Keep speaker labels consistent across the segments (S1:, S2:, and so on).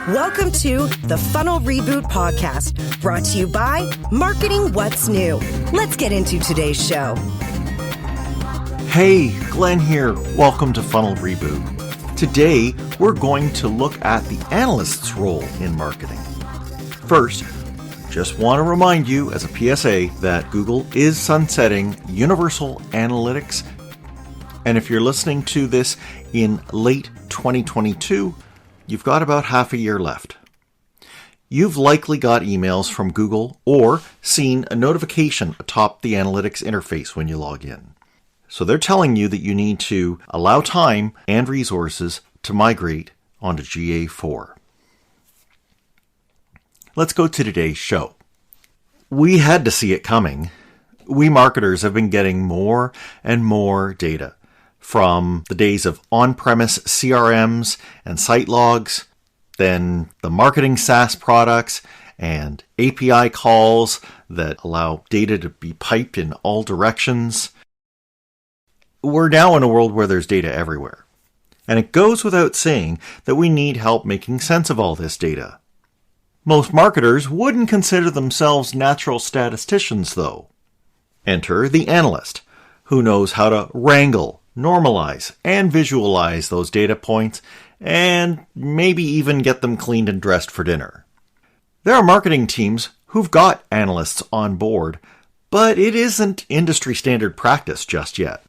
S1: Welcome to the Funnel Reboot Podcast, brought to you by Marketing What's New. Let's get into today's show.
S2: Hey, Glenn here. Welcome to Funnel Reboot. Today, we're going to look at the analyst's role in marketing. First, just want to remind you as a PSA that Google is sunsetting Universal Analytics. And if you're listening to this in late 2022, you've got about half a year left. You've likely got emails from Google or seen a notification atop the analytics interface when you log in. So they're telling you that you need to allow time and resources to migrate onto GA4. Let's go to today's show. We had to see it coming. We marketers have been getting more and more data from the days of on-premise CRMs and site logs, then the marketing SaaS products and API calls that allow data to be piped in all directions. We're now in a world where there's data everywhere. And it goes without saying that we need help making sense of all this data. Most marketers wouldn't consider themselves natural statisticians, though. Enter the analyst, who knows how to wrangle, normalize, and visualize those data points, and maybe even get them cleaned and dressed for dinner. There are marketing teams who've got analysts on board, but it isn't industry standard practice just yet.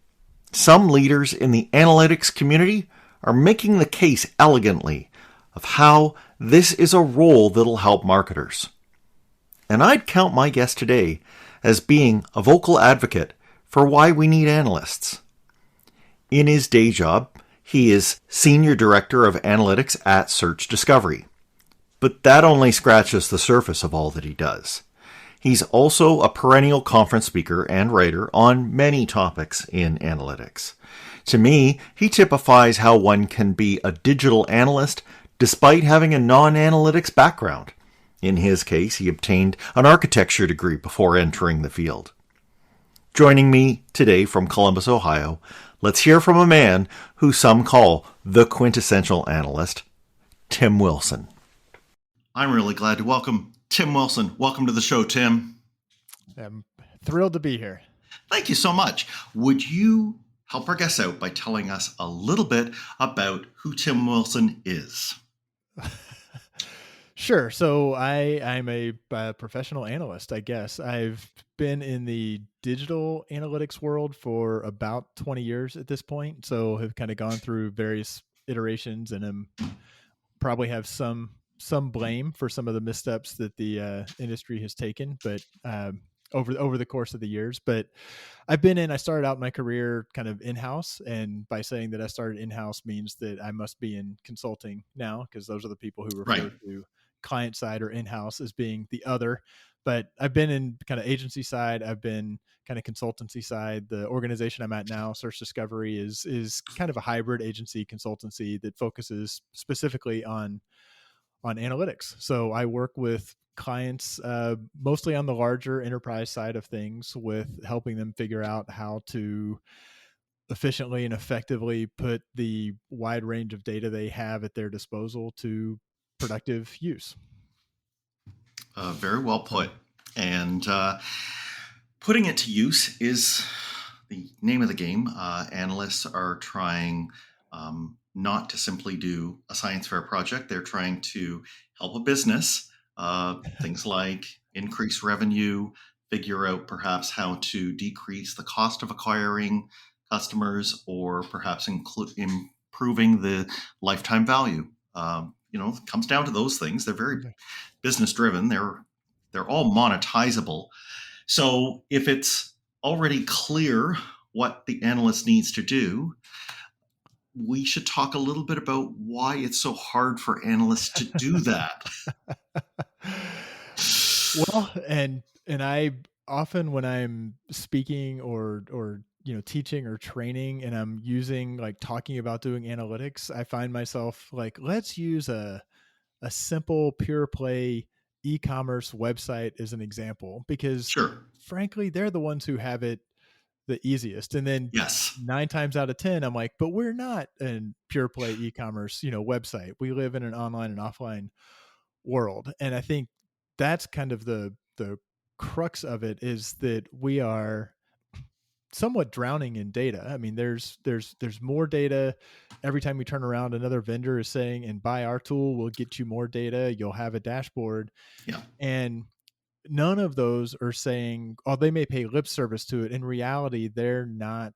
S2: Some leaders in the analytics community are making the case elegantly of how this is a role that'll help marketers. And I'd count my guest today as being a vocal advocate for why we need analysts. In his day job, he is Senior Director of Analytics at Search Discovery. But that only scratches the surface of all that he does. He's also a perennial conference speaker and writer on many topics in analytics. To me, he typifies how one can be a digital analyst despite having a non-analytics background. In his case, he obtained an architecture degree before entering the field. Joining me today from Columbus, Ohio, let's hear from a man who some call the quintessential analyst, Tim Wilson. I'm really glad to welcome Tim Wilson. Welcome to the show, Tim.
S3: I'm thrilled to be here.
S2: Thank you so much. Would you help our guests out by telling us a little bit about who Tim Wilson is?
S3: Sure. So I'm a professional analyst, I guess. I've been in the digital analytics world for about 20 years at this point. So have kind of gone through various iterations and probably have some blame for some of the missteps that the industry has taken, but over the course of the years. But I started out my career kind of in-house. And by saying that I started in-house means that I must be in consulting now, because those are the people who refer to client side or in-house as being the other. But I've been in kind of agency side. I've been kind of consultancy side. The organization I'm at now, Search Discovery, is kind of a hybrid agency consultancy that focuses specifically on analytics. So I work with clients mostly on the larger enterprise side of things, with helping them figure out how to efficiently and effectively put the wide range of data they have at their disposal to productive use.
S2: Very well put. And putting it to use is the name of the game. Analysts are trying not to simply do a science fair project. They're trying to help a business, things like increase revenue, figure out perhaps how to decrease the cost of acquiring customers, or perhaps improving the lifetime value. It comes down to those things. They're very business driven. They're all monetizable. So if it's already clear what the analyst needs to do, we should talk a little bit about why it's so hard for analysts to do that.
S3: Well, and I often, when I'm speaking or teaching or training, and I'm talking about doing analytics, I find myself like, let's use a simple pure play e-commerce website as an example, because frankly, they're the ones who have it the easiest. And then
S2: Yes.
S3: 9 times out of 10, I'm like, but we're not a pure play e-commerce, website. We live in an online and offline world. And I think that's kind of the crux of it, is that we are somewhat drowning in data. I mean, there's more data every time you turn around. Another vendor is saying, and buy our tool, we'll get you more data. You'll have a dashboard.
S2: Yeah.
S3: And none of those are saying, oh, they may pay lip service to it. In reality, they're not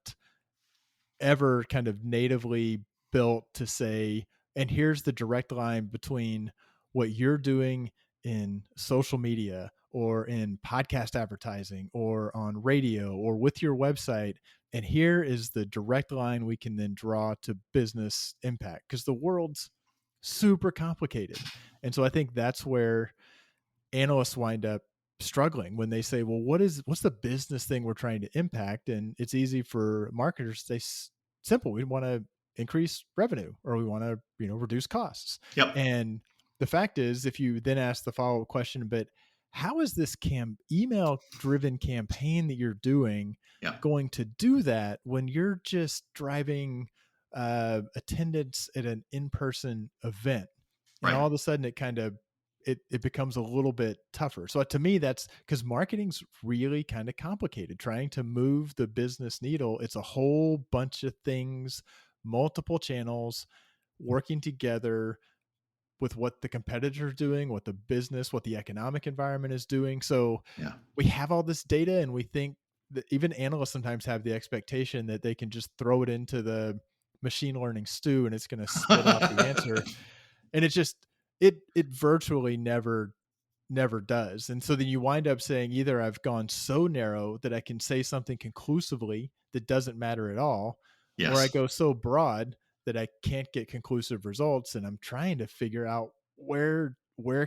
S3: ever kind of natively built to say, and here's the direct line between what you're doing in social media or in podcast advertising or on radio or with your website. And here is the direct line we can then draw to business impact, because the world's super complicated. And so I think that's where analysts wind up struggling when they say, well, what's the business thing we're trying to impact? And it's easy for marketers to say, simple, we want to increase revenue, or we want to reduce costs.
S2: Yep.
S3: And the fact is, if you then ask the follow-up question, but how is this email driven campaign that you're doing going to do that when you're just driving attendance at an in-person event? And all of a sudden it kind of it becomes a little bit tougher. So to me, that's because marketing's really kind of complicated. Trying to move the business needle, it's a whole bunch of things, multiple channels working together with what the competitor's doing, what the business, what the economic environment is doing. So we have all this data, and we think that even analysts sometimes have the expectation that they can just throw it into the machine learning stew and it's going to spit out the answer. And it's just, it virtually never does. And so then you wind up saying, either I've gone so narrow that I can say something conclusively that doesn't matter at all, or I go so broad that I can't get conclusive results. And I'm trying to figure out where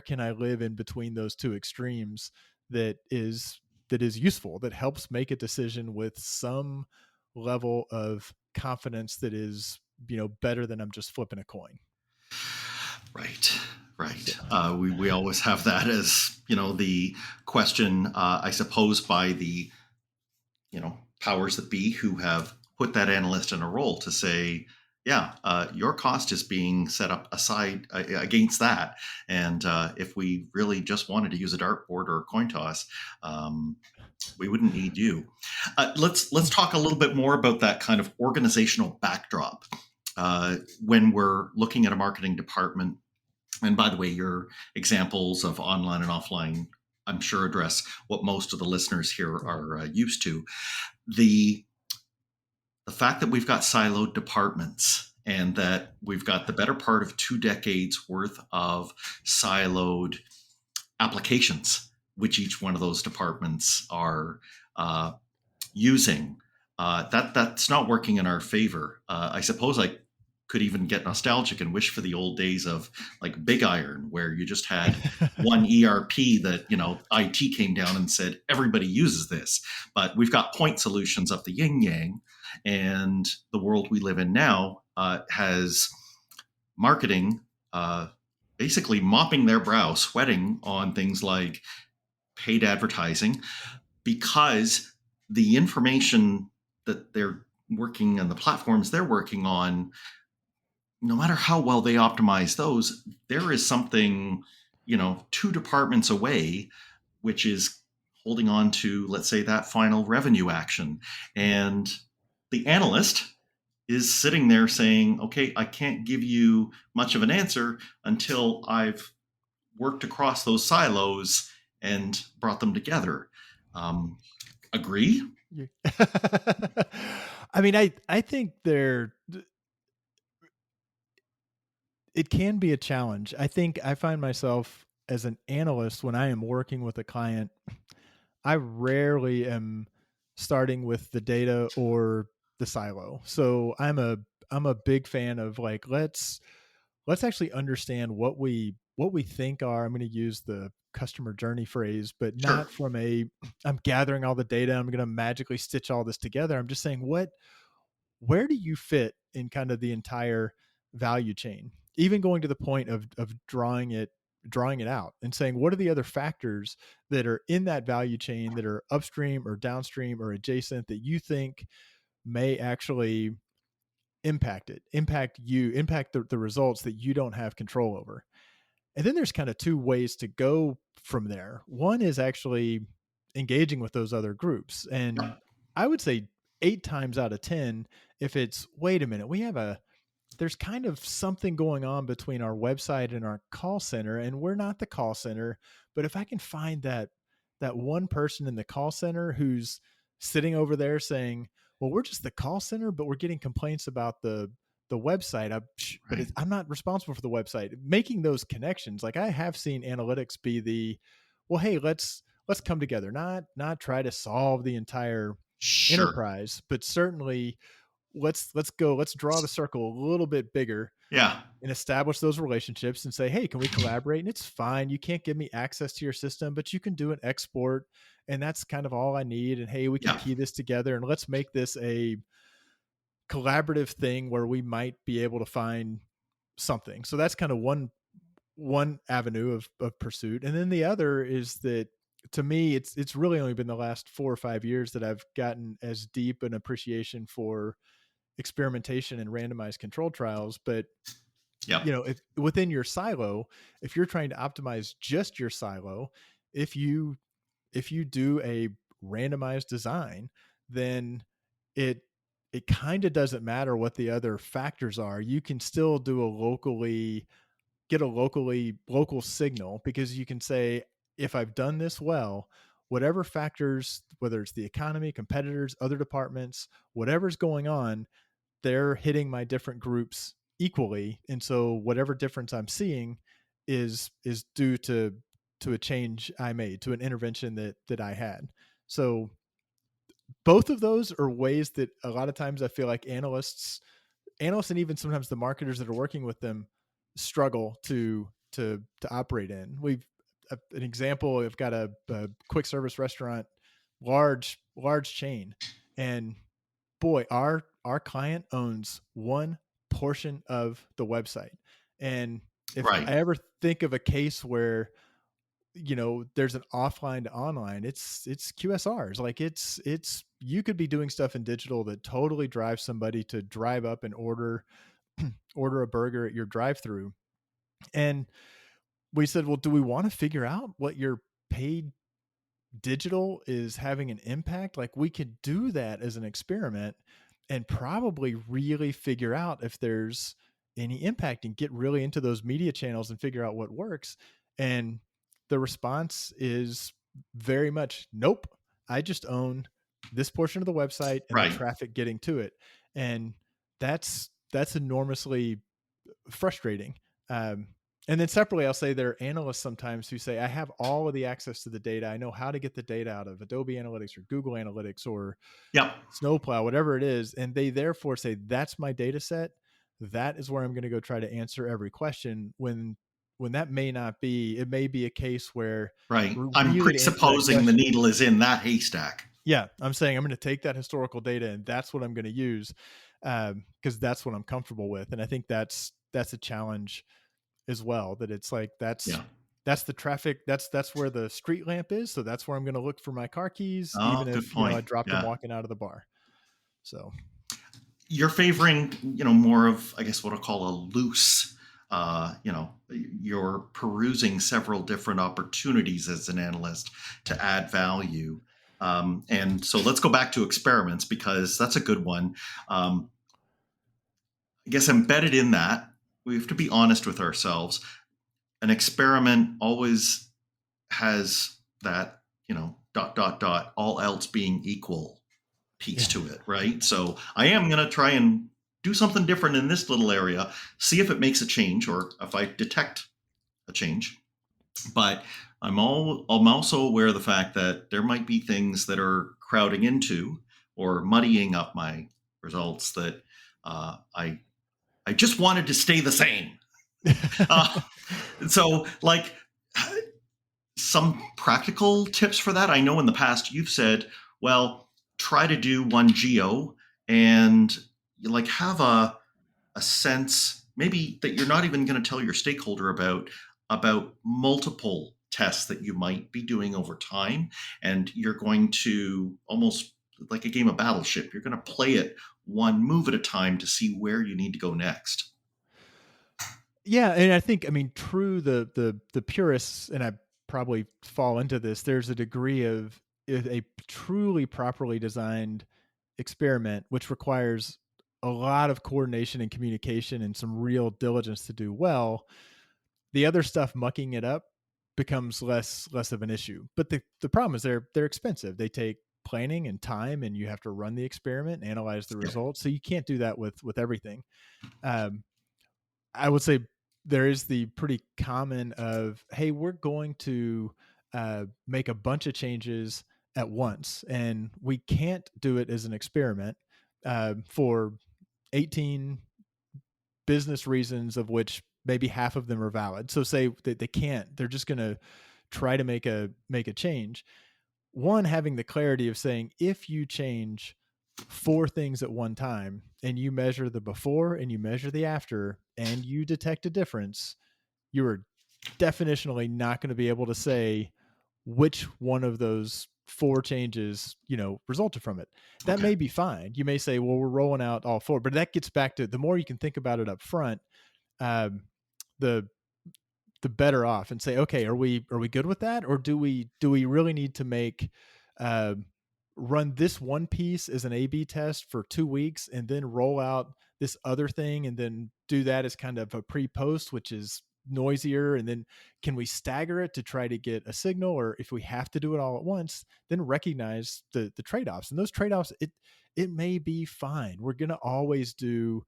S3: can I live in between those two extremes that is useful, that helps make a decision with some level of confidence that is, better than I'm just flipping a coin.
S2: Right. We always have that as, the question, I suppose, by the, powers that be who have put that analyst in a role to say, your cost is being set up aside against that. And if we really just wanted to use a dartboard or a coin toss, we wouldn't need you. Let's talk a little bit more about that kind of organizational backdrop when we're looking at a marketing department. And by the way, your examples of online and offline, I'm sure, address what most of the listeners here are used to. The fact that we've got siloed departments and that we've got the better part of 2 decades worth of siloed applications, which each one of those departments are using, that's not working in our favor. I suppose I could even get nostalgic and wish for the old days of like Big Iron, where you just had one ERP that, IT came down and said, everybody uses this. But we've got point solutions of the yin yang. And the world we live in now has marketing basically mopping their brow, sweating on things like paid advertising, because the information that they're working on, the platforms they're working on, no matter how well they optimize those, there is something, 2 departments away, which is holding on to, let's say, that final revenue action. And the analyst is sitting there saying, okay, I can't give you much of an answer until I've worked across those silos and brought them together. Agree?
S3: I mean, I think it can be a challenge. I think I find myself as an analyst, when I am working with a client, I rarely am starting with the data or the silo. So I'm a big fan of like, let's actually understand what we think are, I'm going to use the customer journey phrase, but not from I'm gathering all the data, I'm going to magically stitch all this together. I'm just saying, where do you fit in kind of the entire value chain? Even going to the point of drawing it, drawing it out and saying, what are the other factors that are in that value chain that are upstream or downstream or adjacent that you think may actually impact it, impact you, impact the results that you don't have control over. And then there's kind of two ways to go from there. One is actually engaging with those other groups. And I would say 8 times out of 10, if it's, wait a minute, there's kind of something going on between our website and our call center, and we're not the call center. But if I can find that one person in the call center who's sitting over there saying, well, we're just the call center, but we're getting complaints about the website, but I'm not responsible for the website. Making those connections, like I have seen analytics be the, well, hey, let's come together, not try to solve the entire enterprise, but certainly let's draw the circle a little bit bigger, and establish those relationships and say, hey, can we collaborate? And it's fine, you can't give me access to your system, but you can do an export, and that's kind of all I need. And hey, we can key this together, and let's make this a collaborative thing where we might be able to find something. So that's kind of one avenue of pursuit. And then the other is that, to me, it's really only been the last 4 or 5 years that I've gotten as deep an appreciation for experimentation and randomized controlled trials. But if within your silo, if you're trying to optimize just your silo, if you do a randomized design, then it kind of doesn't matter what the other factors are. You can still do get a local signal, because you can say, if I've done this well, whatever factors, whether it's the economy, competitors, other departments, whatever's going on, they're hitting my different groups equally. And so whatever difference I'm seeing is due to a change I made, to an intervention that I had. So both of those are ways that a lot of times I feel like analysts and even sometimes the marketers that are working with them struggle to operate in. An example, I've got a quick service restaurant, large chain, and boy, our client owns one portion of the website. And if I ever think of a case where there's an offline to online, it's QSRs. Like it's you could be doing stuff in digital that totally drives somebody to drive up and order a burger at your drive-through. And we said, well, do we want to figure out what your paid digital is having an impact? Like, we could do that as an experiment and probably really figure out if there's any impact and get really into those media channels and figure out what works. And the response is very much, nope, I just own this portion of the website and the traffic getting to it. And that's enormously frustrating. And then separately, I'll say there are analysts sometimes who say, I have all of the access to the data. I know how to get the data out of Adobe Analytics or Google Analytics or Snowplow, whatever it is. And they therefore say, that's my data set. That is where I'm going to go try to answer every question, when that may not be. It may be a case where
S2: I'm presupposing the needle is in that haystack.
S3: Yeah, I'm saying I'm going to take that historical data and that's what I'm going to use, because that's what I'm comfortable with. And I think that's a challenge as well, that it's like, that's the traffic. That's where the street lamp is. So that's where I'm going to look for my car keys, even if I dropped them walking out of the bar. So
S2: you're favoring, more of, I guess, what I'll call a loose, you're perusing several different opportunities as an analyst to add value. And so let's go back to experiments, because that's a good one. I guess embedded in that, we have to be honest with ourselves. An experiment always has that, all else being equal piece to it, right? So I am going to try and do something different in this little area, see if it makes a change or if I detect a change. But I'm also aware of the fact that there might be things that are crowding into or muddying up my results that I just wanted to stay the same. So like some practical tips for that. I know in the past you've said, well, try to do one geo and have a sense maybe that you're not even going to tell your stakeholder about about multiple tests that you might be doing over time. And you're going to almost like a game of Battleship. You're going to play it one move at a time to see where you need to go next.
S3: Yeah, and I think, I mean, true, the purists, and I probably fall into this, there's a degree of a truly properly designed experiment, which requires a lot of coordination and communication and some real diligence to do well. The other stuff, mucking it up, becomes less of an issue. But the problem is they're expensive. They take planning and time, and you have to run the experiment, analyze the results. So you can't do that with everything. I would say there is the pretty common of, hey, we're going to make a bunch of changes at once, and we can't do it as an experiment for 18 business reasons, of which maybe half of them are valid. So say that they can't, they're just going to try to make a change. One, having the clarity of saying, if you change 4 things at one time and you measure the before and you measure the after and you detect a difference, you are definitionally not going to be able to say which one of those 4 changes, resulted from it. That may be fine. You may say, well, we're rolling out all 4, but that gets back to the more you can think about it up front, the better off, and say, okay, are we good with that? Or do we really need to make, run this one piece as an A/B test for 2 weeks and then roll out this other thing and then do that as kind of a pre-post, which is noisier? And then can we stagger it to try to get a signal? Or if we have to do it all at once, then recognize the trade-offs. And those trade-offs, it may be fine. We're going to always do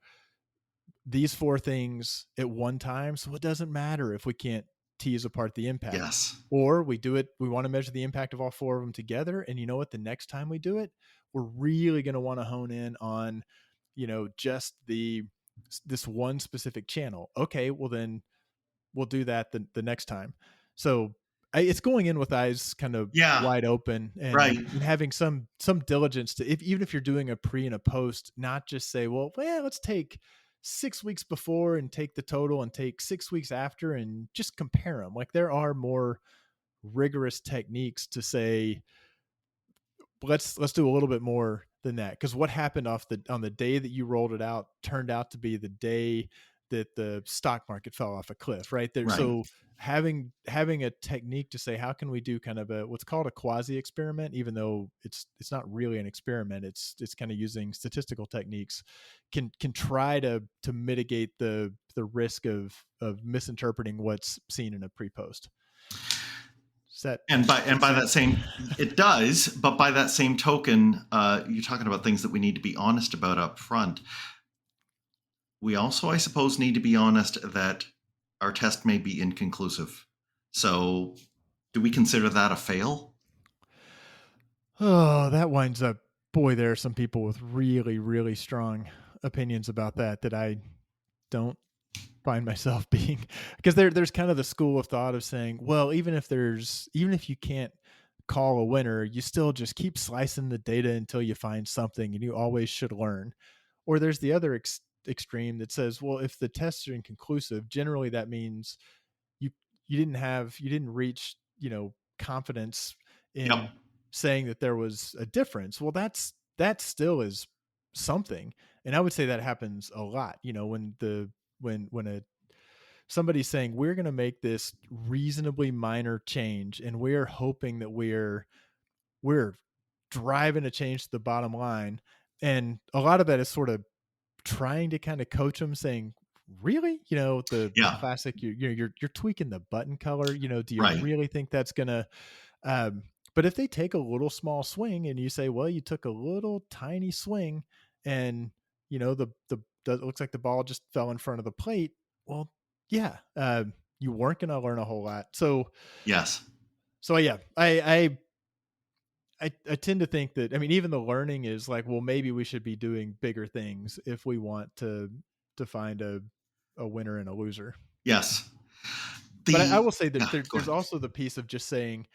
S3: these 4 things at one time. So it doesn't matter if we can't tease apart the impact.
S2: Yes.
S3: Or we do it, we want to measure the impact of all 4 of them together. And you know what? The next time we do it, we're really going to want to hone in on, just this one specific channel. Okay, well then we'll do that the next time. So it's going in with eyes kind of wide open, and,
S2: right.
S3: and having some diligence to, even if you're doing a pre and a post, not just say, well, let's take 6 weeks before and take the total and take 6 weeks after and just compare them. Like, there are more rigorous techniques to say, let's do a little bit more than that. Because what happened on the day that you rolled it out turned out to be the day that the stock market fell off a cliff, right there. Right. So having a technique to say, how can we do kind of what's called a quasi experiment, even though it's not really an experiment, it's kind of using statistical techniques, can try to mitigate the risk of misinterpreting what's seen in a pre-post.
S2: And by that same, it does, but by that same token, you're talking about things that we need to be honest about up front. We also, I suppose, need to be honest that our test may be inconclusive. So do we consider that a fail?
S3: Oh, that winds up, boy, there are some people with really, really strong opinions about that I don't find myself being, because there's kind of the school of thought of saying, well, even if you can't call a winner, you still just keep slicing the data until you find something, and you always should learn. Or there's the other extreme that says, well, if the tests are inconclusive, generally that means you didn't reach, confidence in saying that there was a difference. Well, that still is something. And I would say that happens a lot, when somebody's saying, we're going to make this reasonably minor change, and we're hoping that we're driving a change to the bottom line. And a lot of that is sort of trying to kind of coach them, saying, really, the classic, you're tweaking the button color, do you really think that's gonna, but if they take a little small swing and you say, well, you took a little tiny swing and it looks like the ball just fell in front of the plate. Well, you weren't going to learn a whole lot. So
S2: yes.
S3: So I tend to think that, even the learning is like, well, maybe we should be doing bigger things if we want to find a winner and a loser.
S2: Yes.
S3: But I will say that there's also the piece of just saying,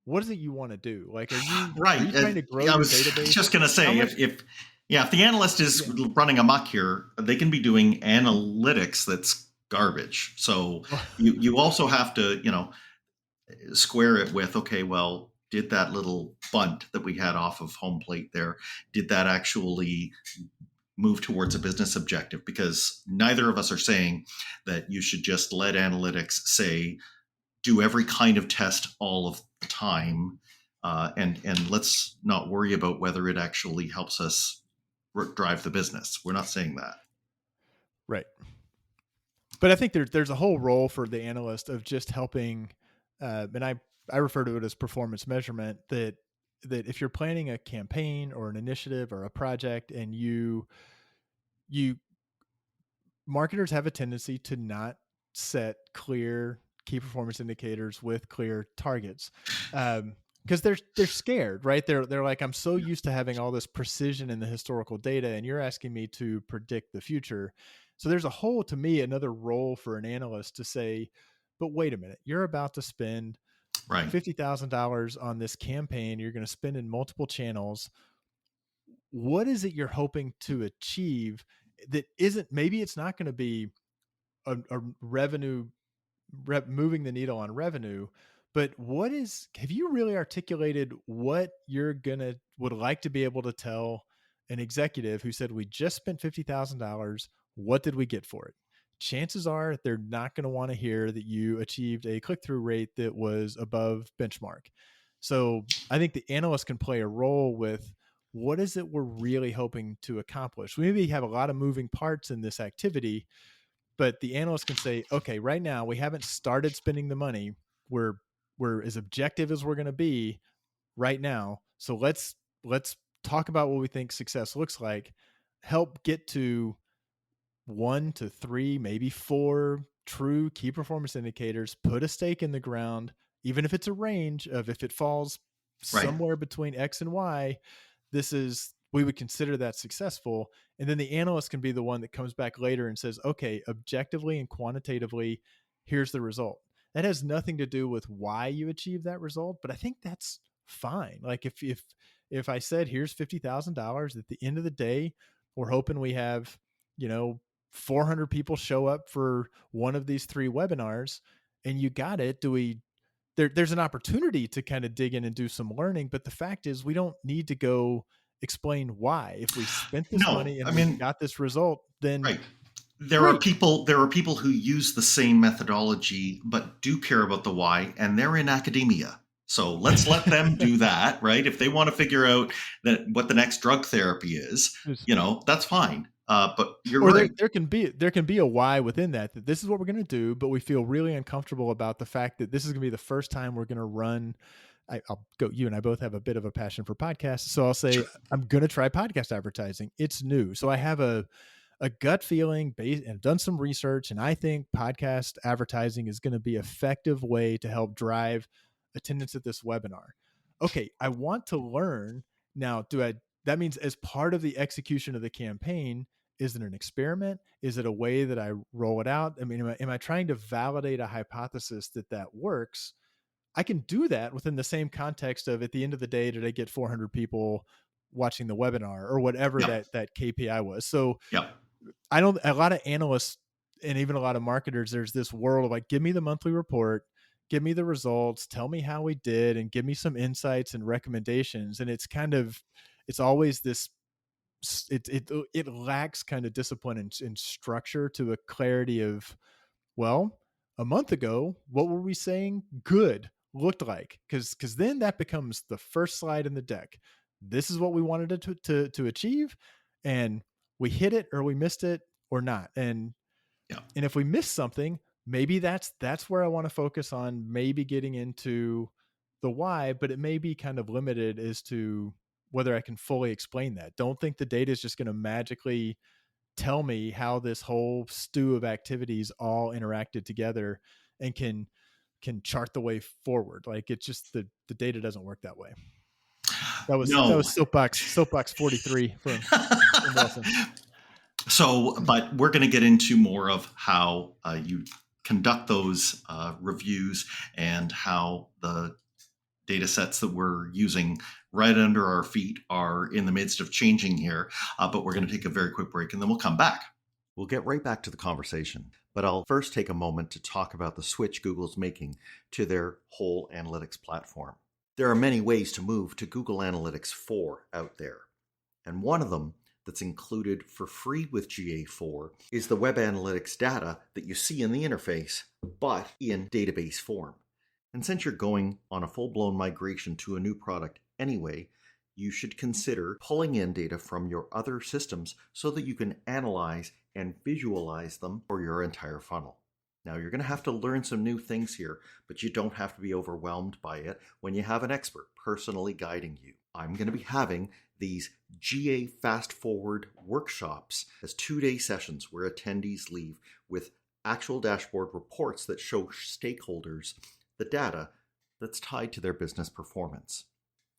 S3: what is it you want to do? Like, are you trying to grow your database? I was
S2: just going to say, if the analyst is running amok here, they can be doing analytics that's garbage. So you also have to, square it with, okay, well, did that little bunt that we had off of home plate there, did that actually move towards a business objective? Because neither of us are saying that you should just let analytics say, do every kind of test all of the time. And let's not worry about whether it actually helps us drive the business. We're not saying that.
S3: Right. But I think there's a whole role for the analyst of just helping, and I refer to it as performance measurement, that if you're planning a campaign or an initiative or a project, and you marketers have a tendency to not set clear key performance indicators with clear targets. Because they're scared, right? They're like, I'm so used to having all this precision in the historical data, and you're asking me to predict the future. So there's to me, another role for an analyst to say, but wait a minute, you're about to spend $50,000 on this campaign. You're going to spend in multiple channels. What is it you're hoping to achieve that isn't, maybe it's not going to be a revenue moving the needle on revenue, but have you really articulated what would like to be able to tell an executive who said, we just spent $50,000. What did we get for it? Chances are they're not going to want to hear that you achieved a click-through rate that was above benchmark. So I think the analyst can play a role with, what is it we're really hoping to accomplish? We maybe have a lot of moving parts in this activity, but the analyst can say, okay, right now we haven't started spending the money. We're as objective as we're going to be right now. So let's talk about what we think success looks like. Help get to 1 to 3, maybe 4 true key performance indicators. Put a stake in the ground, even if it's a range of, if it falls somewhere between X and Y, we would consider that successful. And then the analyst can be the one that comes back later and says, okay, objectively and quantitatively, here's the result. That has nothing to do with why you achieve that result, but I think that's fine. Like if I said, here's $50,000, at the end of the day, we're hoping we have, 400 people show up for one of these 3 webinars, and you got it. There's an opportunity to kind of dig in and do some learning, but the fact is, we don't need to go explain why. If we spent this money and we got this result, then
S2: there are people who use the same methodology but do care about the why, and they're in academia. So let's let them do that, right? If they want to figure out what the next drug therapy is, that's fine. But you're right.
S3: There can be a why within that this is what we're going to do, but we feel really uncomfortable about the fact that this is going to be the first time we're going to run. I'll go. You and I both have a bit of a passion for podcasts, so I'll say I'm going to try podcast advertising. It's new, so I have a gut feeling based, and done some research, and I think podcast advertising is going to be an effective way to help drive attendance at this webinar. Okay, I want to learn now. That means as part of the execution of the campaign, is it an experiment? Is it a way that I roll it out? I mean, am I trying to validate a hypothesis that works? I can do that within the same context of, at the end of the day, did I get 400 people watching the webinar or whatever that KPI was? So a lot of analysts and even a lot of marketers, there's this world of like, give me the monthly report, give me the results, tell me how we did, and give me some insights and recommendations. And it's always this, it lacks kind of discipline and structure to a clarity of, well, a month ago, what were we saying good looked like? Because then that becomes the first slide in the deck. This is what we wanted it to achieve, and we hit it or we missed it or not. And if we missed something, maybe that's where I want to focus on, maybe getting into the why, but it may be kind of limited as to whether I can fully explain that. Don't think the data is just going to magically tell me how this whole stew of activities all interacted together and can chart the way forward. Like, it's just the data doesn't work that way. That was soapbox 43 from Wilson.
S2: So, but we're going to get into more of how you conduct those reviews and how the data sets that we're using right under our feet are in the midst of changing here. But we're going to take a very quick break, and then we'll come back. We'll get right back to the conversation, but I'll first take a moment to talk about the switch Google's making to their whole analytics platform. There are many ways to move to Google Analytics 4 out there, and one of them that's included for free with GA4 is the web analytics data that you see in the interface, but in database form. And since you're going on a full-blown migration to a new product anyway, you should consider pulling in data from your other systems so that you can analyze and visualize them for your entire funnel. Now, you're going to have to learn some new things here, but you don't have to be overwhelmed by it when you have an expert personally guiding you. I'm going to be having these GA Fast Forward workshops as 2-day sessions where attendees leave with actual dashboard reports that show stakeholders the data that's tied to their business performance.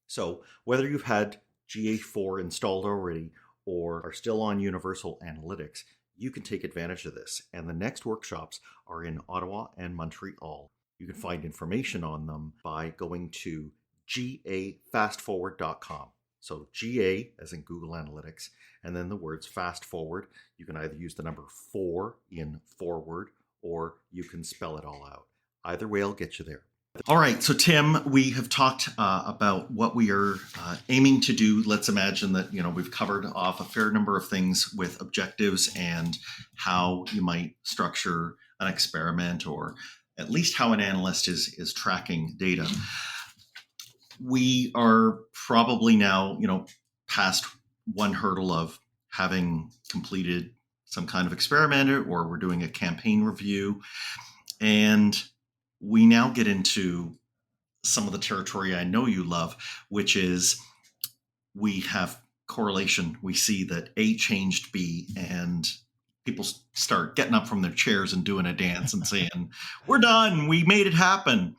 S2: So whether you've had GA4 installed already or are still on Universal Analytics, you can take advantage of this. And the next workshops are in Ottawa and Montreal. You can find information on them by going to gafastforward.com. So GA as in Google Analytics, and then the words fast forward. You can either use the number 4 in forward, or you can spell it all out. Either way, I'll get you there. All right, so Tim, we have talked about what we are aiming to do. Let's imagine that we've covered off a fair number of things with objectives and how you might structure an experiment, or at least how an analyst is tracking data. We are probably now, past one hurdle of having completed some kind of experiment, or we're doing a campaign review, and we now get into some of the territory I know you love, which is we have correlation. We see that A changed B, and people start getting up from their chairs and doing a dance and saying, we're done, we made it happen.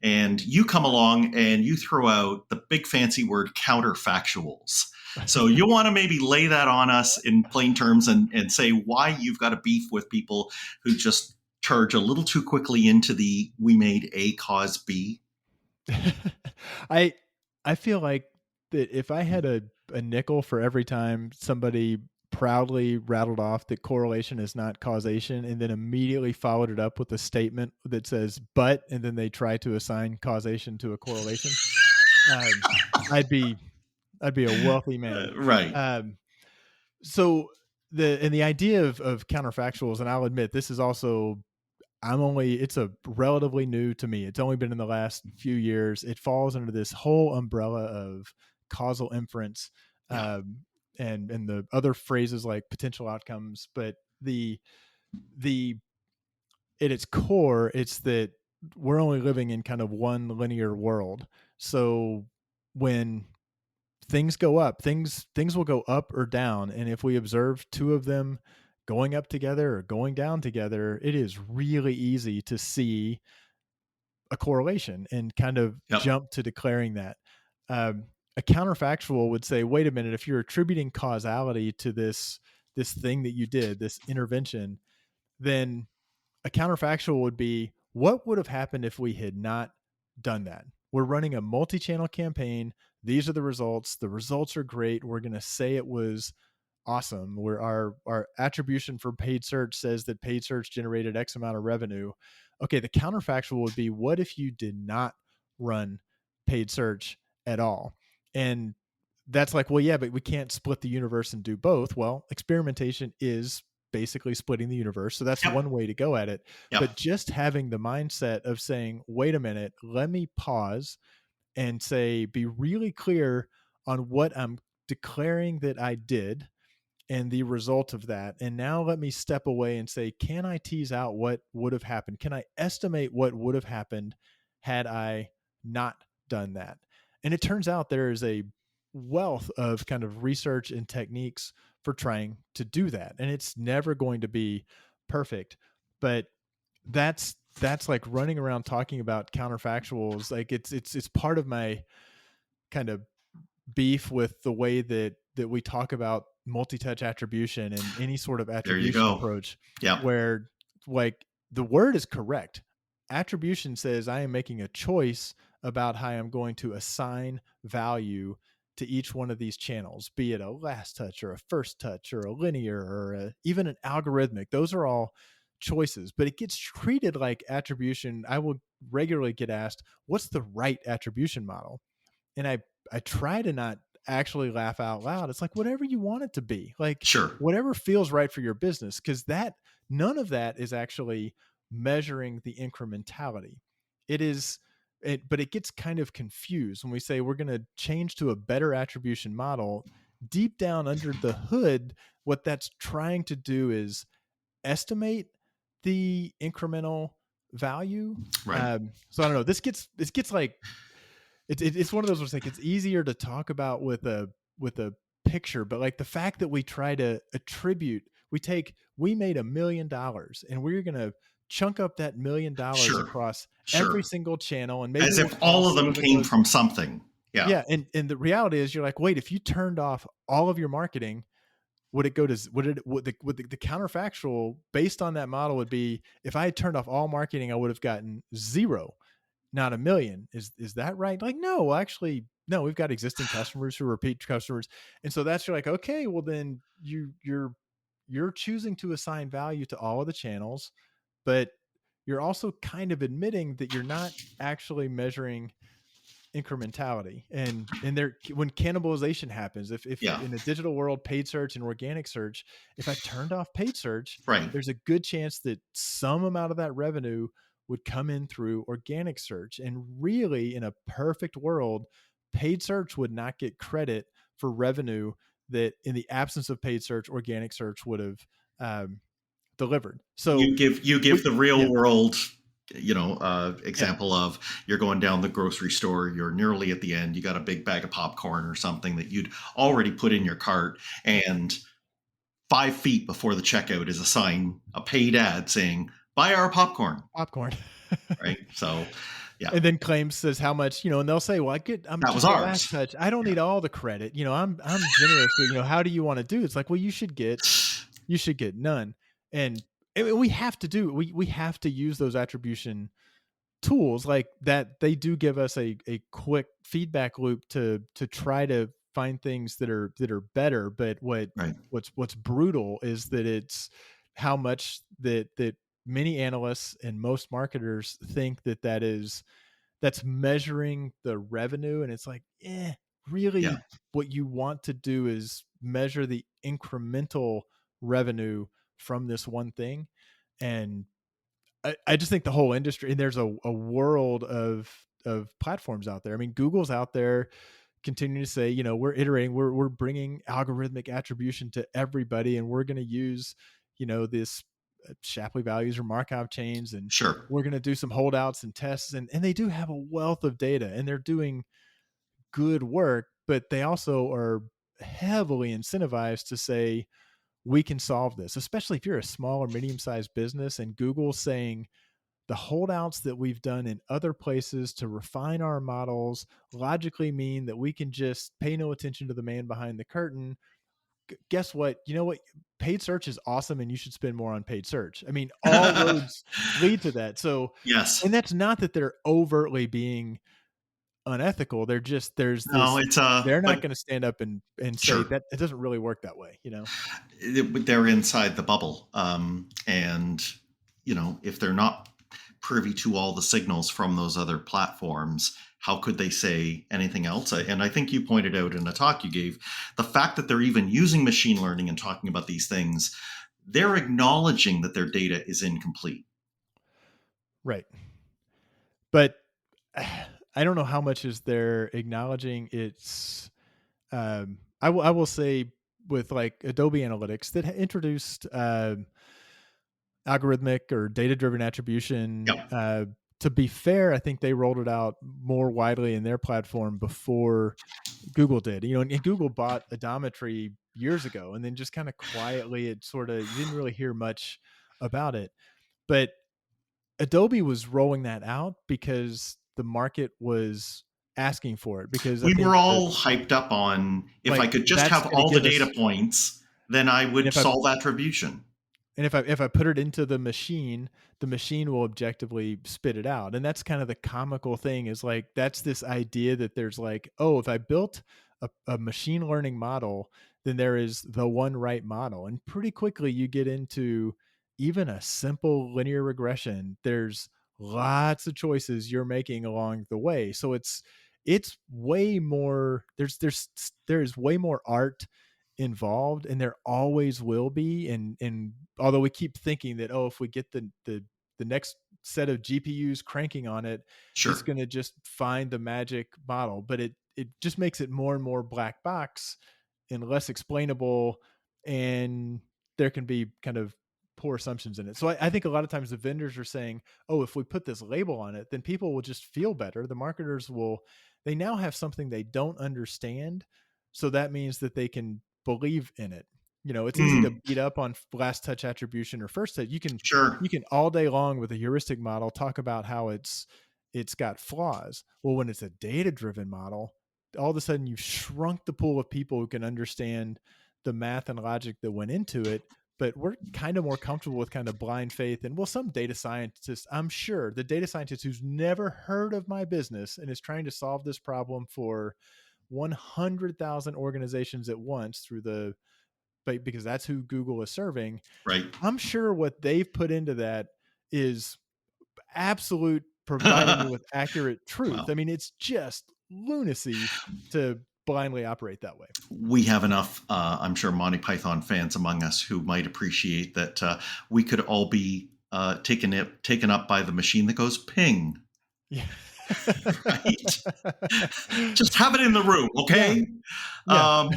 S2: And you come along and you throw out the big fancy word counterfactuals. So you want to maybe lay that on us in plain terms and say why you've got a beef with people who just charge a little too quickly into the we made A cause B.
S3: I feel like that if I had a nickel for every time somebody proudly rattled off that correlation is not causation, and then immediately followed it up with a statement that says but, and then they try to assign causation to a correlation, I'd be a wealthy man.
S2: Right.
S3: So the idea of counterfactuals, and I'll admit this is also, it's a relatively new to me. It's only been in the last few years. It falls under this whole umbrella of causal inference, and the other phrases like potential outcomes. But at its core, it's that we're only living in kind of one linear world. So when things go up, things will go up or down. And if we observe two of them going up together or going down together, it is really easy to see a correlation and kind of jump to declaring that. A counterfactual would say, wait a minute, if you're attributing causality to this thing that you did, this intervention, then a counterfactual would be, what would have happened if we had not done that? We're running a multi-channel campaign. These are the results. The results are great. We're going to say it was awesome. Where our attribution for paid search says that paid search generated X amount of revenue. Okay, the counterfactual would be, what if you did not run paid search at all? And that's like, well, yeah, but we can't split the universe and do both. Well, experimentation is basically splitting the universe. So that's one way to go at it. But just having the mindset of saying, wait a minute, let me pause and say, be really clear on what I'm declaring that I did and the result of that. And now let me step away and say, can I tease out what would have happened? Can I estimate what would have happened had I not done that? And it turns out there is a wealth of kind of research and techniques for trying to do that. And it's never going to be perfect, but that's like running around talking about counterfactuals. Like it's part of my kind of beef with the way that we talk about multi-touch attribution and any sort of attribution approach, where like the word is correct. Attribution says I am making a choice about how I'm going to assign value to each one of these channels, be it a last touch or a first touch or a linear or even an algorithmic. Those are all choices, but it gets treated like attribution. I will regularly get asked, what's the right attribution model? And I try to not actually laugh out loud. It's like, whatever you want it to be, like
S2: Sure.
S3: whatever feels right for your business, because none of that is actually measuring the incrementality. But it gets kind of confused when we say we're going to change to a better attribution model. Deep down under the hood, what that's trying to do is estimate the incremental value.
S2: Right.
S3: So I don't know. This gets like it's one of those where it's like it's easier to talk about with a picture, but like the fact that we try to attribute, we made $1 million and we're going to chunk up that $1 million across every single channel, and maybe
S2: as if all of them came from something.
S3: Yeah. And the reality is, you're like, wait, if you turned off all of your marketing, would the counterfactual based on that model would be, if I had turned off all marketing, I would have gotten 0, not 1 million. Is that right? Like, no, actually, no, we've got existing customers who are repeat customers. And so you're like, okay, well then you're choosing to assign value to all of the channels, but you're also kind of admitting that you're not actually measuring incrementality. And when cannibalization happens, if in a digital world, paid search and organic search, if I turned off paid search,
S2: right,
S3: there's a good chance that some amount of that revenue would come in through organic search. And really, in a perfect world, paid search would not get credit for revenue that, in the absence of paid search, organic search would have delivered. So
S2: you give the real world, example of, you're going down the grocery store, you're nearly at the end, you got a big bag of popcorn or something that you'd already put in your cart, and 5 feet before the checkout is a sign, a paid ad saying, buy our popcorn. Right. So, yeah.
S3: And then claims says how much, and they'll say, well, that was ours. Last touch. I don't need all the credit. I'm generous, but how do you want to do? It's like, well, you should get none. And we have to we have to use those attribution tools like that. They do give us a quick feedback loop to try to find things that are better. But what's brutal is that it's how much that many analysts and most marketers think that's measuring the revenue. And it's like, really what you want to do is measure the incremental revenue from this one thing. And I just think the whole industry, and there's a world of platforms out there. I mean, Google's out there continuing to say, we're iterating, we're bringing algorithmic attribution to everybody, and we're going to use, this Shapley values or Markov chains, and we're going to do some holdouts and tests, and they do have a wealth of data, and they're doing good work, but they also are heavily incentivized to say, we can solve this, especially if you're a small or medium-sized business, and Google's saying the holdouts that we've done in other places to refine our models logically mean that we can just pay no attention to the man behind the curtain. Guess what? You know what? Paid search is awesome, and you should spend more on paid search. I mean, all roads lead to that. So,
S2: yes.
S3: And that's not that they're overtly being unethical. They're just, they're not going to stand up and say that it doesn't really work that way.
S2: They're inside the bubble. And if they're not privy to all the signals from those other platforms, how could they say anything else? And I think you pointed out in a talk you gave, the fact that they're even using machine learning and talking about these things, they're acknowledging that their data is incomplete.
S3: Right. But I don't know how much is they're acknowledging it's, I will say with like Adobe Analytics that introduced algorithmic or data-driven attribution. To be fair, I think they rolled it out more widely in their platform before Google did. And Google bought Odometry years ago, and then just kind of quietly, you didn't really hear much about it. But Adobe was rolling that out because the market was asking for it, because
S2: we were all hyped up on, if I could just have all the data points, then I would solve attribution.
S3: And if I put it into the machine will objectively spit it out. And that's kind of the comical thing, is like, that's this idea that there's like, oh, if I built a machine learning model than there is the one right model. And pretty quickly you get into even a simple linear regression. There's lots of choices you're making along the way. So it's way more, there's way more art involved, and there always will be. And although we keep thinking that, oh, if we get the next set of GPUs cranking on it,
S2: Sure.
S3: it's going to just find the magic model, but it just makes it more and more black box and less explainable, and there can be kind of poor assumptions in it. So I think a lot of times the vendors are saying, oh, if we put this label on it, then people will just feel better. The marketers they now have something they don't understand. So that means that they can believe in it. It's easy to beat up on last touch attribution or first touch. You can all day long with a heuristic model talk about how it's got flaws. Well, when it's a data-driven model, all of a sudden you've shrunk the pool of people who can understand the math and logic that went into it. But we're kind of more comfortable with kind of blind faith. And well, some data scientists, I'm sure the data scientist who's never heard of my business and is trying to solve this problem for 100,000 organizations at once because that's who Google is serving.
S2: Right.
S3: I'm sure what they've put into that is absolute providing you with accurate truth.
S2: Wow.
S3: I mean, it's just lunacy to blindly operate that way.
S2: We have enough, I'm sure, Monty Python fans among us who might appreciate that we could all be taken up by the machine that goes ping.
S3: Yeah.
S2: Right. Just have it in the room, okay?
S3: Yeah.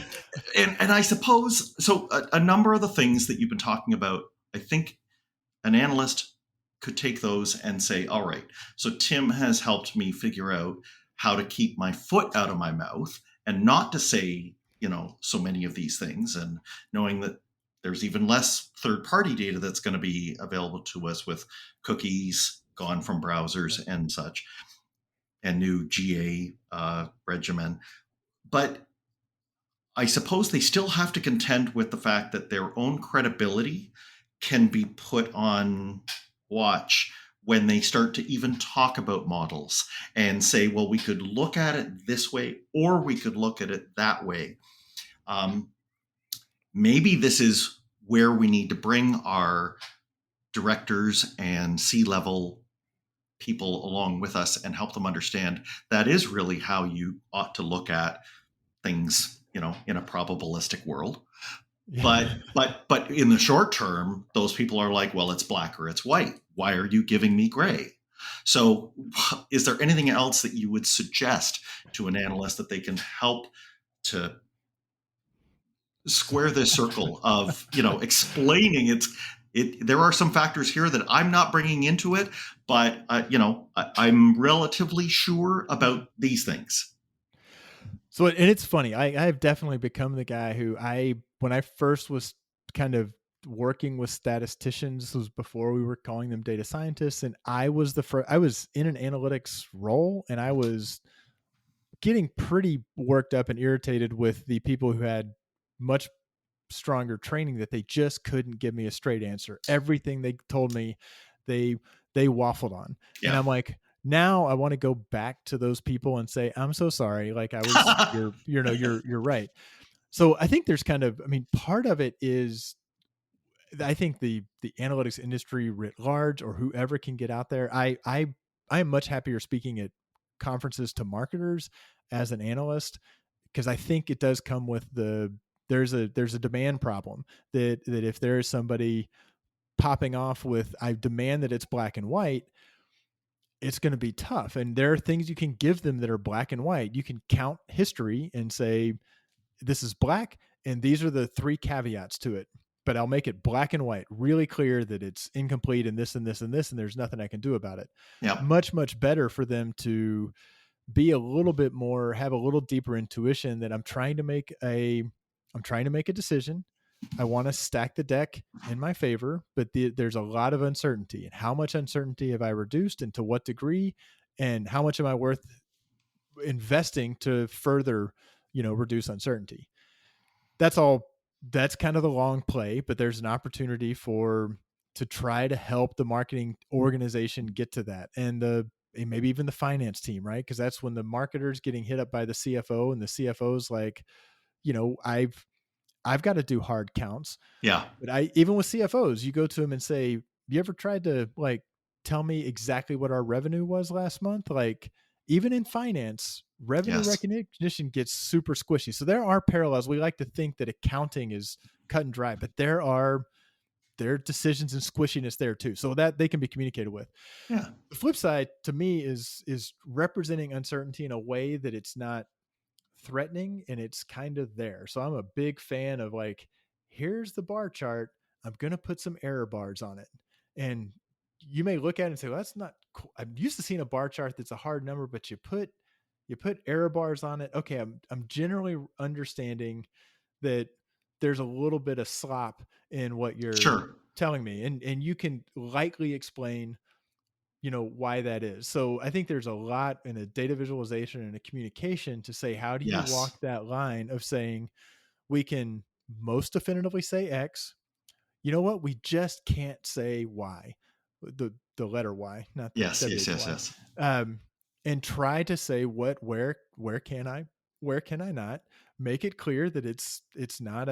S2: And I suppose, so a number of the things that you've been talking about, I think an analyst could take those and say, all right, so Tim has helped me figure out how to keep my foot out of my mouth and not to say, so many of these things, and knowing that there's even less third-party data that's going to be available to us with cookies gone from browsers and such, and new GA regimen. But I suppose they still have to contend with the fact that their own credibility can be put on watch when they start to even talk about models and say, well, we could look at it this way, or we could look at it that way. Maybe this is where we need to bring our directors and C-level people along with us and help them understand that is really how you ought to look at things, in a probabilistic world. Yeah. But in the short term, those people are like, well, it's black or it's white. Why are you giving me gray? So is there anything else that you would suggest to an analyst that they can help to square this circle of, explaining there are some factors here that I'm not bringing into it, but I'm relatively sure about these things.
S3: So, and it's funny, I've definitely become the guy who when I first was kind of working with statisticians, this was before we were calling them data scientists, and I was I was in an analytics role, and I was getting pretty worked up and irritated with the people who had much stronger training that they just couldn't give me a straight answer. Everything they told me, they waffled on. Yeah. And I'm like, now I want to go back to those people and say, I'm so sorry. Like I was, you're right. So I think there's part of it is, I think the analytics industry writ large, or whoever can get out there, I am much happier speaking at conferences to marketers as an analyst, because I think it does come with there's a demand problem that if there is somebody popping off with, I demand that it's black and white, it's going to be tough. And there are things you can give them that are black and white. You can count history and say, this is black, and these are the 3 caveats to it, but I'll make it black and white, really clear that it's incomplete and this and this and this, and there's nothing I can do about it. Yeah. Much, much better for them to be a little bit more, have a little deeper intuition that I'm trying to make a decision. I want to stack the deck in my favor, but there's a lot of uncertainty. And how much uncertainty have I reduced, and to what degree, and how much am I worth investing to further, reduce uncertainty? That's kind of the long play, but there's an opportunity to try to help the marketing organization get to that. And maybe even the finance team, right? Because that's when the marketer's getting hit up by the CFO, and the CFO's like, I've got to do hard counts.
S2: Yeah.
S3: But even with CFOs, you go to them and say, you ever tried to like tell me exactly what our revenue was last month? Like, even in finance, revenue
S2: Yes.
S3: recognition gets super squishy. So there are parallels. We like to think that accounting is cut and dry, but there are decisions and squishiness there too. So that they can be communicated with.
S2: Yeah.
S3: The flip side to me is representing uncertainty in a way that it's not threatening and it's kind of there. So I'm a big fan of like, here's the bar chart. I'm going to put some error bars on it. And you may look at it and say, well, that's not cool. I'm used to seeing a bar chart that's a hard number, but you put error bars on it. Okay. I'm generally understanding that there's a little bit of slop in what you're
S2: Sure.
S3: telling me. And you can likely explain, why that is. So I think there's a lot in a data visualization and a communication to say, how do you
S2: Yes.
S3: walk that line of saying we can most definitively say X, you know what? We just can't say Y, the letter Y, not the
S2: Yes. Yes. Yes.
S3: WHY.
S2: Yes.
S3: And try to say where can I not make it clear that it's not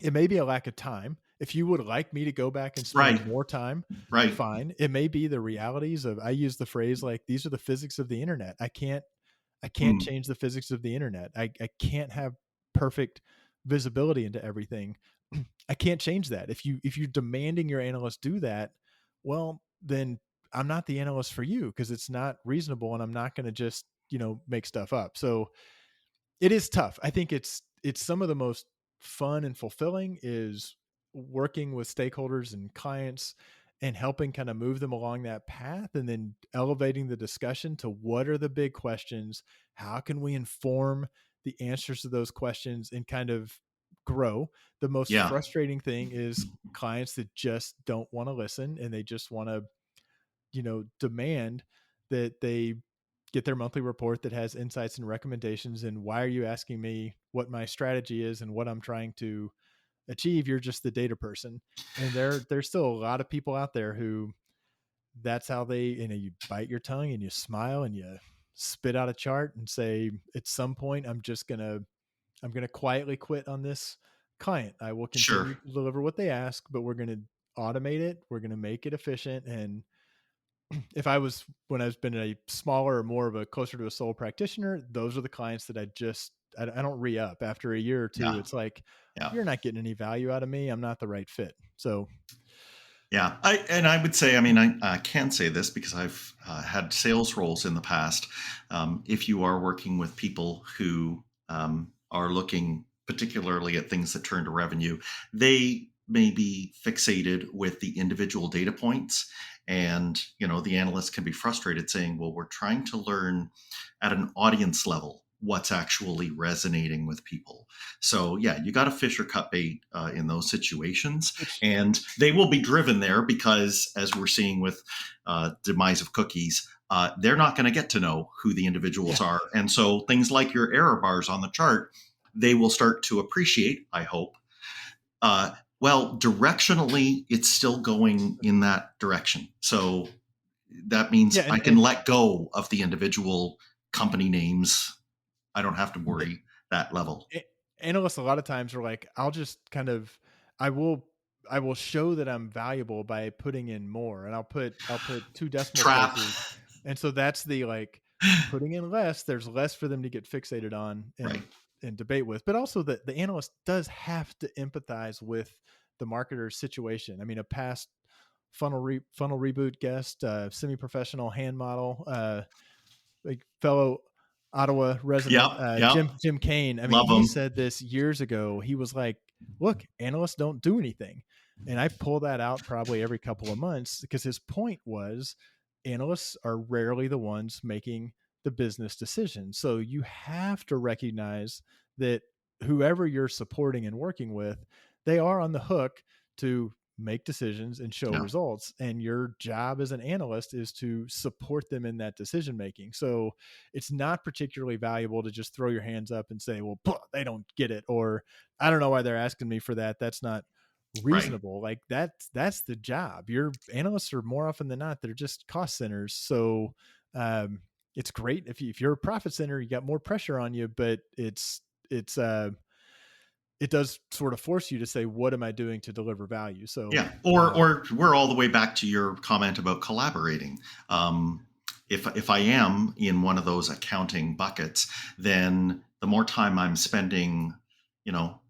S3: it may be a lack of time. If you would like me to go back and spend
S2: Right.
S3: more time,
S2: Right.
S3: fine. It may be the realities of, I use the phrase like, these are the physics of the internet. I can't change the physics of the internet. I can't have perfect visibility into everything. I can't change that. If you're demanding your analyst do that, well, then I'm not the analyst for you, because it's not reasonable, and I'm not going to just, make stuff up. So it is tough. I think it's some of the most fun and fulfilling is working with stakeholders and clients and helping kind of move them along that path, and then elevating the discussion to what are the big questions? How can we inform the answers to those questions and kind of grow? The most
S2: Yeah.
S3: frustrating thing is clients that just don't want to listen, and they just want to, demand that they get their monthly report that has insights and recommendations. And why are you asking me what my strategy is and what I'm trying to achieve? You're just the data person. And there's still a lot of people out there who that's how they, you bite your tongue and you smile and you spit out a chart and say, at some point, I'm going to quietly quit on this client. I will continue
S2: Sure.
S3: to deliver what they ask, but we're going to automate it. We're going to make it efficient. And when I've been a smaller or more of a closer to a sole practitioner, those are the clients that I don't re-up after a year or two.
S2: Yeah.
S3: It's like,
S2: Yeah.
S3: you're not getting any value out of me. I'm not the right fit. So
S2: Yeah. I would say, I can say this because I've had sales roles in the past. If you are working with people who are looking particularly at things that turn to revenue, they may be fixated with the individual data points. And, the analyst can be frustrated saying, well, we're trying to learn at an audience level what's actually resonating with people. So yeah, you got to fish or cut bait in those situations, and they will be driven there because, as we're seeing with demise of cookies, they're not going to get to know who the individuals are. And so things like your error bars on the chart, they will start to appreciate, I hope. Well, directionally, it's still going in that direction. So that means I can let go of the individual company names. I don't have to worry that level.
S3: Analysts a lot of times are like, I'll just kind of, I will show that I'm valuable by putting in more, and I'll put 2 decimal places. And so that's the like putting in less, there's less for them to get fixated on and debate with. But also the analyst does have to empathize with the marketer's situation. I mean, a past funnel reboot guest, semi-professional hand model, like fellow Ottawa resident, Jim Kane. I mean, he said this years ago. He was like, look, analysts don't do anything. And I pull that out probably every couple of months, because his point was analysts are rarely the ones making the business decisions. So you have to recognize that whoever you're supporting and working with, they are on the hook to make decisions and show results. And your job as an analyst is to support them in that decision making. So it's not particularly valuable to just throw your hands up and say, well, they don't get it, or I don't know why they're asking me for that. That's not
S2: Right.
S3: reasonable. Like that's the job. Your analysts are more often than not, they're just cost centers. So it's great if you're a profit center, you got more pressure on you, but it's it does sort of force you to say, what am I doing to deliver value? So
S2: Yeah, or we're all the way back to your comment about collaborating. If I am in one of those accounting buckets, then the more time I'm spending, you know,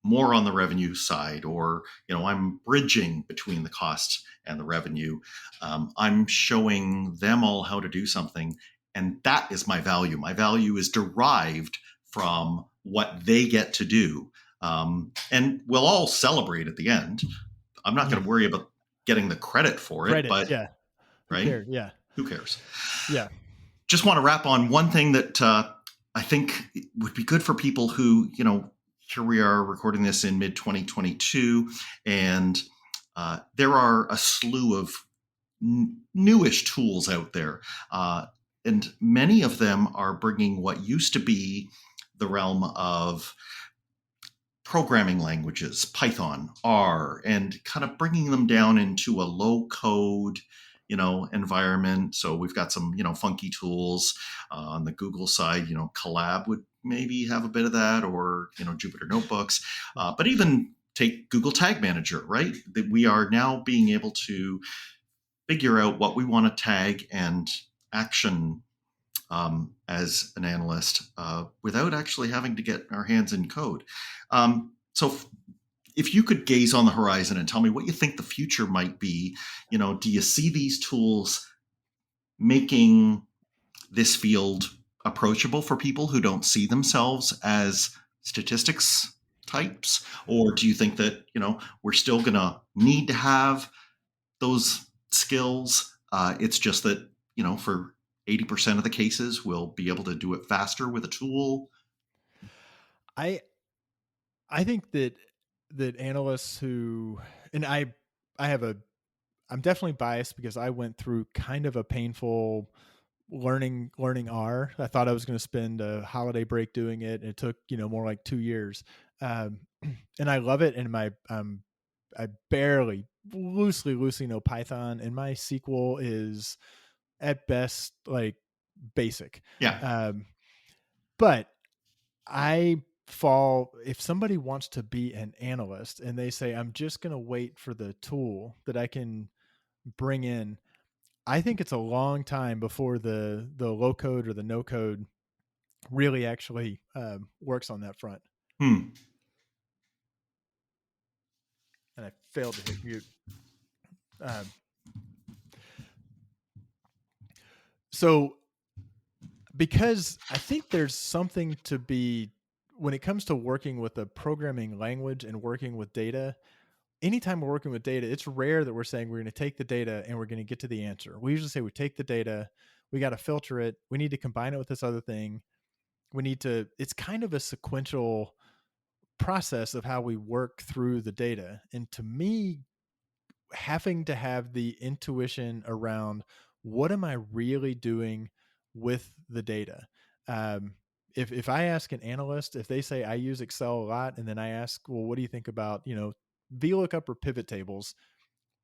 S2: more on the revenue side, or I'm bridging between the cost and the revenue. I'm showing them all how to do something, and that is my value. My value is derived from what they get to do, and we'll all celebrate at the end. I'm not going to worry about getting the credit for it,
S3: credit.
S2: but
S3: Yeah. Who
S2: right?
S3: cares? Yeah.
S2: Who cares?
S3: Yeah.
S2: Just want to wrap on one thing that I think would be good for people who, here we are recording this in mid 2022, and there are a slew of newish tools out there. And many of them are bringing what used to be the realm of programming languages, Python, R, and kind of bringing them down into a low code, environment. So we've got some, funky tools on the Google side. Collab would maybe have a bit of that, or Jupyter Notebooks. But even take Google Tag Manager, right? That we are now being able to figure out what we want to tag and action as an analyst without actually having to get our hands in code. So if you could gaze on the horizon and tell me what you think the future might be, do you see these tools making this field approachable for people who don't see themselves as statistics types? Or do you think that, we're still going to need to have those skills? It's just that, for 80% of the cases, we'll be able to do it faster with a tool.
S3: I think that analysts who, and I'm definitely biased because I went through kind of a painful learning R. I thought I was going to spend a holiday break doing it. And it took, more like 2 years. And I love it. And I barely loosely know Python, and my SQL is at best like basic.
S2: Yeah.
S3: But if somebody wants to be an analyst and they say, I'm just going to wait for the tool that I can bring in, I think it's a long time before the low code or the no code really actually works on that front. And I failed to hit mute. So because I think there's something to be, when it comes to working with a programming language and working with data, anytime we're working with data, it's rare that we're saying we're going to take the data and we're going to get to the answer. We usually say we take the data, we got to filter it, we need to combine it with this other thing. It's kind of a sequential process of how we work through the data. And to me, having to have the intuition around what am I really doing with the data. If I ask an analyst, if they say I use Excel a lot, and then I ask, well, what do you think about, VLOOKUP or pivot tables,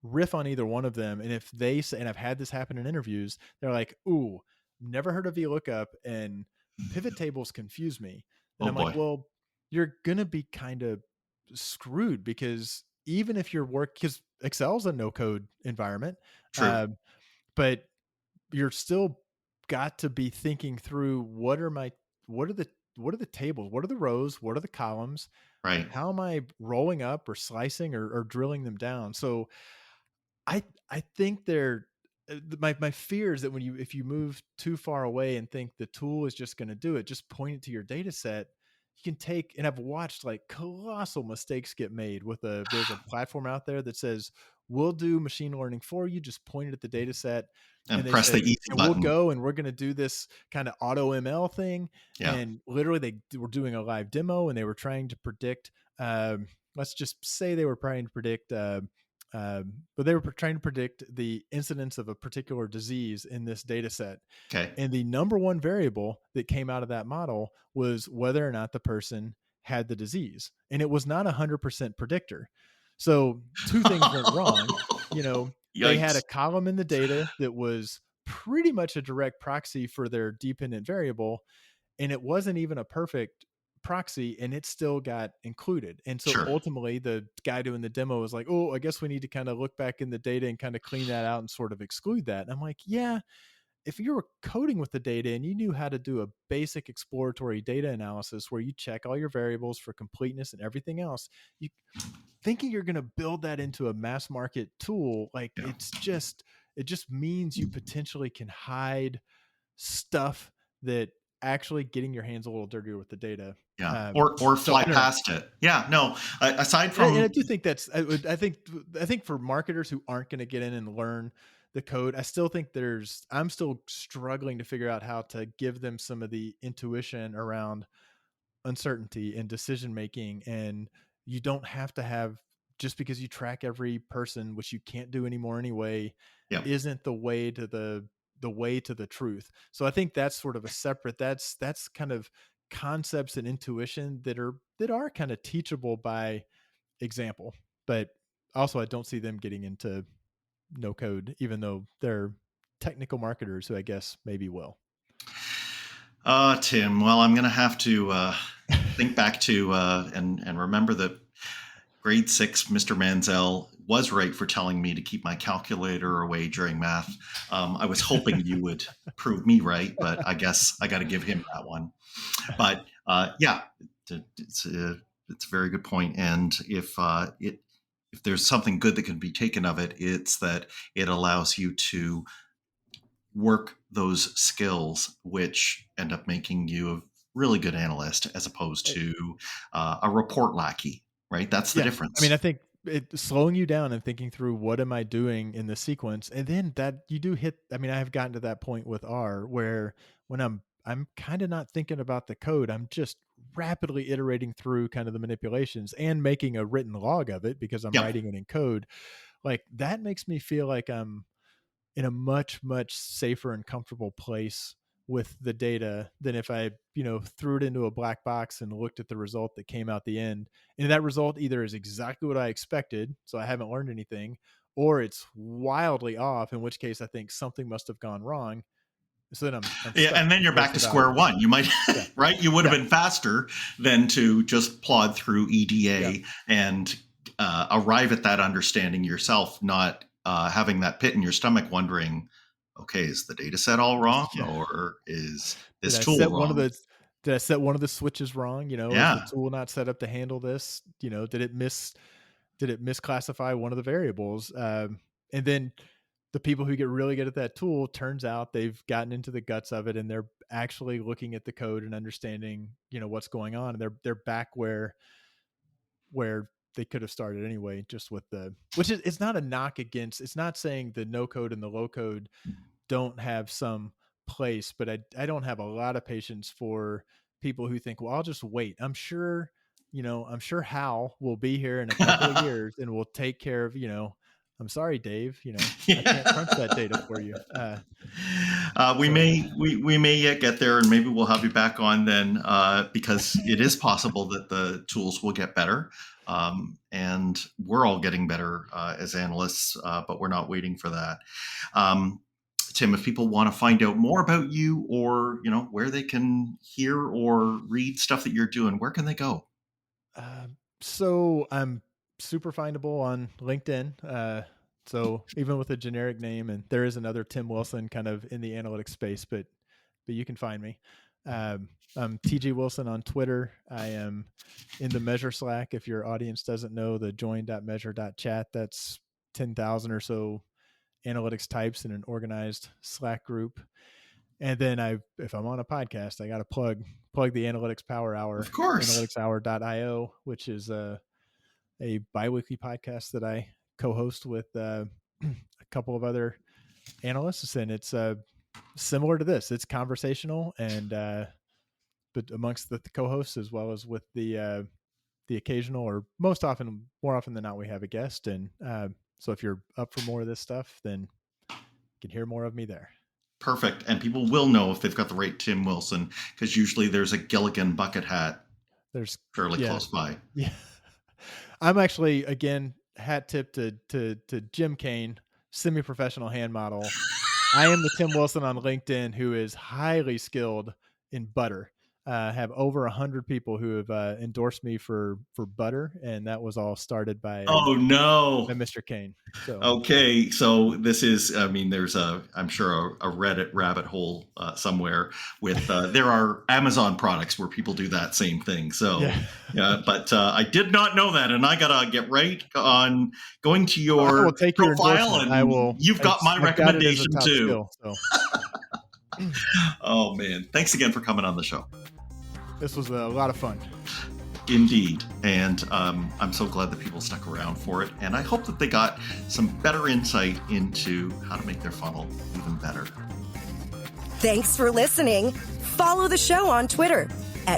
S3: riff on either one of them. And if they say, and I've had this happen in interviews, they're like, ooh, never heard of VLOOKUP, and pivot tables confuse me. And I'm like, well, you're going to be kind of screwed, because even if because Excel's a no code environment, but you're still got to be thinking through what are the tables, what are the rows, what are the columns,
S2: right?
S3: How am I rolling up or slicing or drilling them down? So I think my fear is that if you move too far away and think the tool is just going to do it, just point it to your data set. You can take, and I've watched like colossal mistakes get made there's a platform out there that says, we'll do machine learning for you. Just point it at the data set
S2: and press the easy
S3: and
S2: button.
S3: We'll go and we're going to do this kind of auto ML thing.
S2: Yeah.
S3: And literally they were doing a live demo and they were trying to predict, let's just say they were trying to predict, but they were trying to predict the incidence of a particular disease in this data set.
S2: Okay.
S3: And the number one variable that came out of that model was whether or not the person had the disease. And it was not 100% predictor. So two things went wrong. They had a
S2: Yikes.
S3: column in the data that was pretty much a direct proxy for their dependent variable, and it wasn't even a perfect proxy, and it still got included. And so
S2: Sure.
S3: ultimately the guy doing the demo was like, oh, I guess we need to kind of look back in the data and kind of clean that out and sort of exclude that. And I'm like, yeah, if you were coding with the data and you knew how to do a basic exploratory data analysis where you check all your variables for completeness and everything else, you thinking you're going to build that into a mass market tool, like
S2: Yeah.
S3: it just means you potentially can hide stuff that actually getting your hands a little dirtier with the data.
S2: Yeah. Or
S3: So
S2: fly
S3: I don't know.
S2: past it. Yeah. No, aside
S3: And I
S2: from,
S3: do think I think for marketers who aren't going to get in and learn the code, I still think I'm still struggling to figure out how to give them some of the intuition around uncertainty and decision making. And you don't have to have, just because you track every person, which you can't do anymore anyway,
S2: yeah.
S3: isn't the way to the way to the truth. So I think that's sort of a separate, that's kind of concepts and intuition that are kind of teachable by example. But also I don't see them getting into no code, even though they're technical marketers who I guess maybe will.
S2: Tim, well, I'm going to have to think back to and remember that grade 6, Mr. Manziel was right for telling me to keep my calculator away during math. I was hoping you would prove me right, but I guess I got to give him that one. But yeah, it's a very good point. And if there's something good that can be taken of it, it's that it allows you to work those skills, which end up making you a really good analyst as opposed to a report lackey, right? That's the
S3: Yeah. I mean,
S2: difference.
S3: I think slowing you down and thinking through what am I doing in the sequence, and then that you do hit. I mean, I have gotten to that point with R where when I'm kind of not thinking about the code, I'm just rapidly iterating through kind of the manipulations and making a written log of it because I'm
S2: Yeah.
S3: writing it in code. Like that makes me feel like I'm in a much, much safer and comfortable place with the data than if I, threw it into a black box and looked at the result that came out the end. And that result either is exactly what I expected, so I haven't learned anything, or it's wildly off, in which case I think something must have gone wrong. So then I'm
S2: Yeah,
S3: stuck.
S2: and then you're
S3: Forced
S2: back to square
S3: evaluation.
S2: one. You might,
S3: Yeah.
S2: right? You would have
S3: Yeah.
S2: been faster than to just plod through EDA
S3: Yeah.
S2: and arrive at that understanding yourself, not having that pit in your stomach wondering, okay, is the data set all wrong
S3: Yeah.
S2: or is
S3: Did
S2: this
S3: I
S2: tool
S3: set one of
S2: wrong?
S3: the did I set one of the switches wrong? Is the
S2: Yeah.
S3: tool not set up to handle this? Did it misclassify one of the variables? And then the people who get really good at that tool, turns out they've gotten into the guts of it and they're actually looking at the code and understanding, what's going on. And they're back where they could have started anyway, just with which is, it's not a knock against, it's not saying the no code and the low code don't have some place, but I don't have a lot of patience for people who think, well, I'll just wait. I'm sure Hal will be here in a couple of years and will take care of, I'm sorry, Dave, I can't crunch that data for you.
S2: We
S3: So
S2: may yet get there, and maybe we'll have you back on then, because it is possible that the tools will get better, and we're all getting better as analysts, but we're not waiting for that. Tim, if people want to find out more about you, or where they can hear or read stuff that you're doing, where can they go?
S3: So I'm super findable on LinkedIn. So even with a generic name, and there is another Tim Wilson kind of in the analytics space, but you can find me. I'm TG Wilson on Twitter. I am in the Measure Slack. If your audience doesn't know, the join.measure.chat, that's 10,000 or so analytics types in an organized Slack group. And then if I'm on a podcast, I got to plug the Analytics Power Hour,
S2: Of course.
S3: analyticshour.io, which is a biweekly podcast that I co-host with a couple of other analysts. And it's similar to this. It's conversational, and but amongst the co-hosts, as well as with the occasional, or more often than not, we have a guest. And so if you're up for more of this stuff, then you can hear more of me there.
S2: Perfect. And people will know if they've got the right Tim Wilson, because usually there's a Gilligan bucket hat
S3: There's
S2: fairly close by.
S3: Yeah. I'm actually, again, hat tip to Jim Kane, semi-professional hand model. I am the Tim Wilson on LinkedIn who is highly skilled in butter. Have over 100 people who have endorsed me for butter, and that was all started by by Mr. Kane. So.
S2: Okay, so this is, I mean, there's I'm sure a Reddit rabbit hole somewhere with there are Amazon products where people do that same thing. So yeah, but I did not know that, and I gotta get right on going to your
S3: I will take
S2: profile,
S3: your
S2: and you've got my recommendation too.
S3: Skill, so.
S2: Oh man, thanks again for coming on the show.
S3: This was a lot of fun.
S2: Indeed. And I'm so glad that people stuck around for it. And I hope that they got some better insight into how to make their funnel even better.
S1: Thanks for listening. Follow the show on Twitter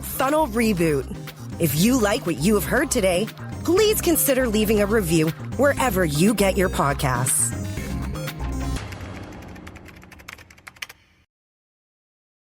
S1: @Funnel Reboot. If you like what you have heard today, please consider leaving a review wherever you get your podcasts.